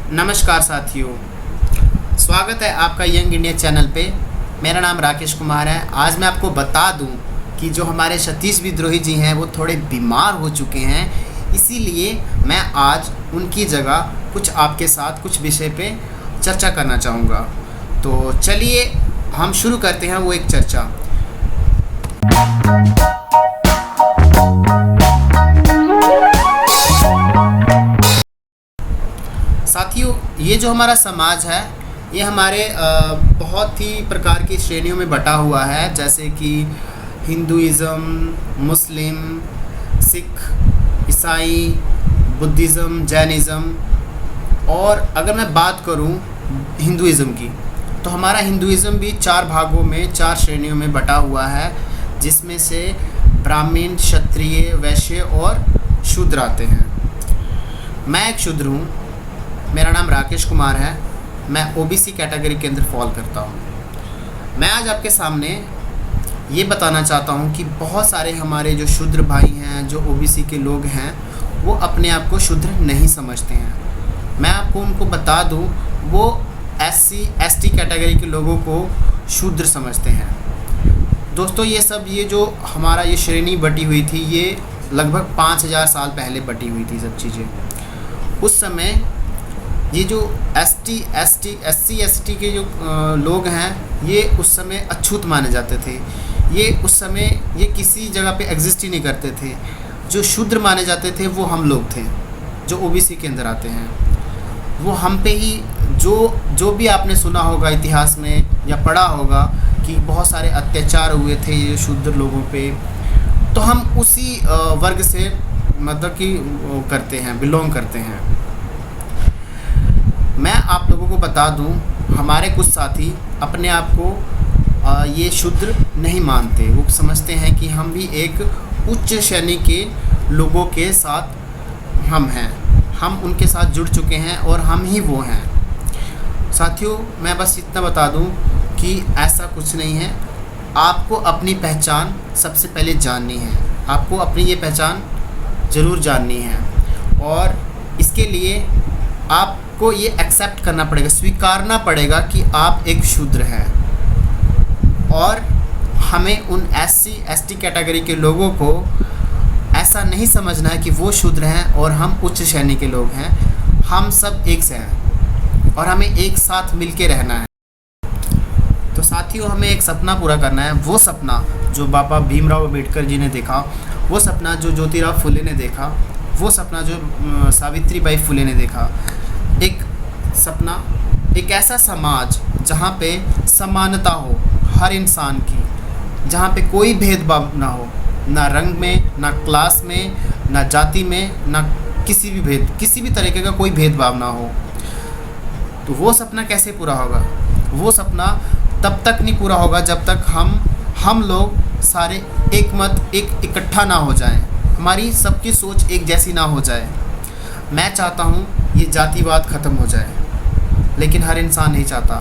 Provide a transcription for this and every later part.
नमस्कार साथियों, स्वागत है आपका यंग इंडिया चैनल पे। मेरा नाम राकेश कुमार है। आज मैं आपको बता दूं कि जो हमारे सतीश विद्रोही जी हैं वो थोड़े बीमार हो चुके हैं, इसीलिए मैं आज उनकी जगह कुछ आपके साथ कुछ विषय पे चर्चा करना चाहूँगा। तो चलिए हम शुरू करते हैं वो एक चर्चा। साथियों, ये जो हमारा समाज है ये हमारे बहुत ही प्रकार की श्रेणियों में बटा हुआ है, जैसे कि हिंदुइज़्म, मुस्लिम, सिख, ईसाई, बुद्धिज़्म, जैनिज़्म। और अगर मैं बात करूं हिंदुइज़्म की, तो हमारा हिंदुइज़्म भी 4 भागों में 4 श्रेणियों में बटा हुआ है, जिसमें से ब्राह्मण, क्षत्रिय, वैश्य और शूद्र आते हैं। मैं एक शूद्र हूँ। मेरा नाम राकेश कुमार है। मैं ओबीसी कैटेगरी के अंदर फॉल करता हूँ। मैं आज आपके सामने ये बताना चाहता हूँ कि बहुत सारे हमारे जो शूद्र भाई हैं, जो ओबीसी के लोग हैं, वो अपने आप को शूद्र नहीं समझते हैं। मैं आपको उनको बता दूँ, वो एससी एसटी कैटेगरी के लोगों को शूद्र समझते हैं। दोस्तों, ये जो हमारा ये श्रेणी बटी हुई थी, ये लगभग 5000 साल पहले बटी हुई थी सब चीज़ें। उस समय ये जो एससी एसटी के जो लोग हैं, ये उस समय अछूत माने जाते थे। ये उस समय ये किसी जगह पे एग्जिस्ट ही नहीं करते थे। जो शूद्र माने जाते थे वो हम लोग थे, जो ओबीसी के अंदर आते हैं। वो हम पे ही जो भी आपने सुना होगा इतिहास में या पढ़ा होगा कि बहुत सारे अत्याचार हुए थे ये शूद्र लोगों पे, तो हम उसी वर्ग से मतलब कि करते हैं, बिलोंग करते हैं। मैं आप लोगों को बता दूं, हमारे कुछ साथी अपने आप को ये शूद्र नहीं मानते। वो समझते हैं कि हम भी एक उच्च श्रेणी के लोगों के साथ हम हैं, हम उनके साथ जुड़ चुके हैं और हम ही वो हैं। साथियों, मैं बस इतना बता दूं कि ऐसा कुछ नहीं है। आपको अपनी पहचान सबसे पहले जाननी है। आपको अपनी ये पहचान ज़रूर जाननी है, और इसके लिए आपको ये एक्सेप्ट करना पड़ेगा, स्वीकारना पड़ेगा कि आप एक शूद्र हैं। और हमें उन एससी एसटी कैटेगरी के लोगों को ऐसा नहीं समझना है कि वो शूद्र हैं और हम उच्च श्रेणी के लोग हैं। हम सब एक से हैं और हमें एक साथ मिलके रहना है। तो साथियों, हमें एक सपना पूरा करना है। वो सपना जो बाबा भीमराव अंबेडकर जी ने देखा, वो सपना जो ज्योतिराव फुले ने देखा, वो सपना जो सावित्रीबाई फुले ने देखा। एक सपना, एक ऐसा समाज जहाँ पे समानता हो हर इंसान की, जहाँ पे कोई भेदभाव ना हो, ना रंग में, ना क्लास में, ना जाति में, ना किसी भी तरीके का कोई भेदभाव ना हो। तो वो सपना कैसे पूरा होगा? वो सपना तब तक नहीं पूरा होगा जब तक हम लोग सारे इकट्ठा ना हो जाएं, हमारी सबकी सोच एक जैसी ना हो जाए। मैं चाहता हूँ ये जातिवाद ख़त्म हो जाए, लेकिन हर इंसान नहीं चाहता।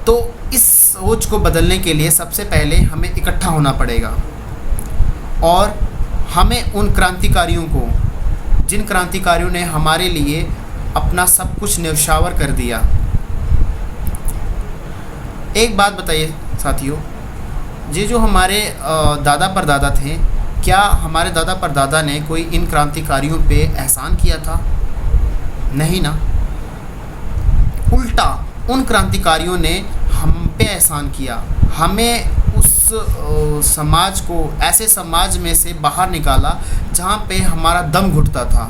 तो इस सोच को बदलने के लिए सबसे पहले हमें इकट्ठा होना पड़ेगा, और हमें उन क्रांतिकारियों को, जिन क्रांतिकारियों ने हमारे लिए अपना सब कुछ न्यौछावर कर दिया। एक बात बताइए साथियों, ये जो हमारे दादा परदादा थे, क्या हमारे दादा परदादा ने कोई इन क्रांतिकारियों पे एहसान किया था? नहीं ना। उल्टा उन क्रांतिकारियों ने हम पे एहसान किया। हमें उस समाज को, ऐसे समाज में से बाहर निकाला जहाँ पे हमारा दम घुटता था,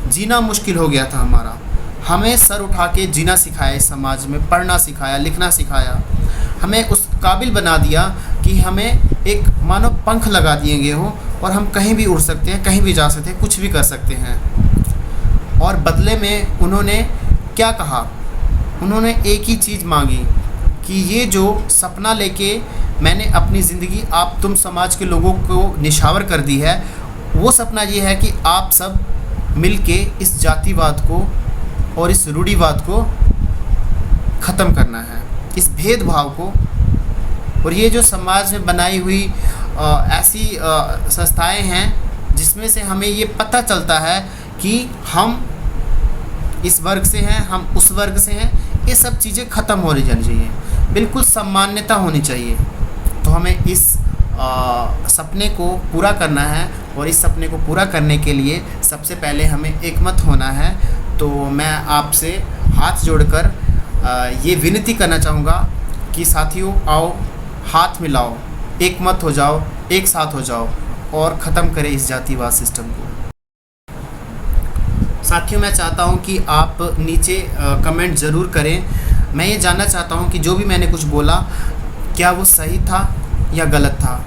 जीना मुश्किल हो गया था हमारा। हमें सर उठा के जीना सिखाया, इस समाज में पढ़ना सिखाया, लिखना सिखाया। हमें उस काबिल बना दिया कि हमें एक मानो पंख लगा दिए गए हो और हम कहीं भी उड़ सकते हैं, कहीं भी जा सकते हैं, कुछ भी कर सकते हैं। और बदले में उन्होंने क्या कहा? उन्होंने एक ही चीज़ मांगी कि ये जो सपना लेके मैंने अपनी ज़िंदगी आप तुम समाज के लोगों को निछावर कर दी है, वो सपना ये है कि आप सब मिलके इस जातिवाद को और इस रूढ़िवाद को ख़त्म करना है, इस भेदभाव को। और ये जो समाज में बनाई हुई ऐसी संस्थाएं हैं जिसमें से हमें ये पता चलता है कि हम इस वर्ग से हैं, हम उस वर्ग से हैं, ये सब चीज़ें ख़त्म होनी जानी चाहिए, बिल्कुल सम्मान्यता होनी चाहिए। तो हमें इस सपने को पूरा करना है, और इस सपने को पूरा करने के लिए सबसे पहले हमें एकमत होना है। तो मैं आपसे हाथ जोड़कर ये विनती करना चाहूँगा कि साथियों, आओ हाथ मिलाओ, एकमत हो जाओ, एक साथ हो जाओ और ख़त्म करें इस जातिवाद सिस्टम को। साथियों, मैं चाहता हूं कि आप नीचे कमेंट ज़रूर करें। मैं ये जानना चाहता हूं कि जो भी मैंने कुछ बोला, क्या वो सही था या गलत था।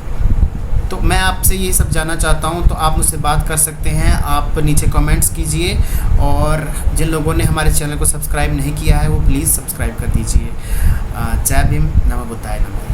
तो मैं आपसे ये सब जानना चाहता हूं, तो आप मुझसे बात कर सकते हैं। आप नीचे कमेंट्स कीजिए, और जिन लोगों ने हमारे चैनल को सब्सक्राइब नहीं किया है वो प्लीज़ सब्सक्राइब कर दीजिए। जय भीम, नमो बुद्धाय नमः।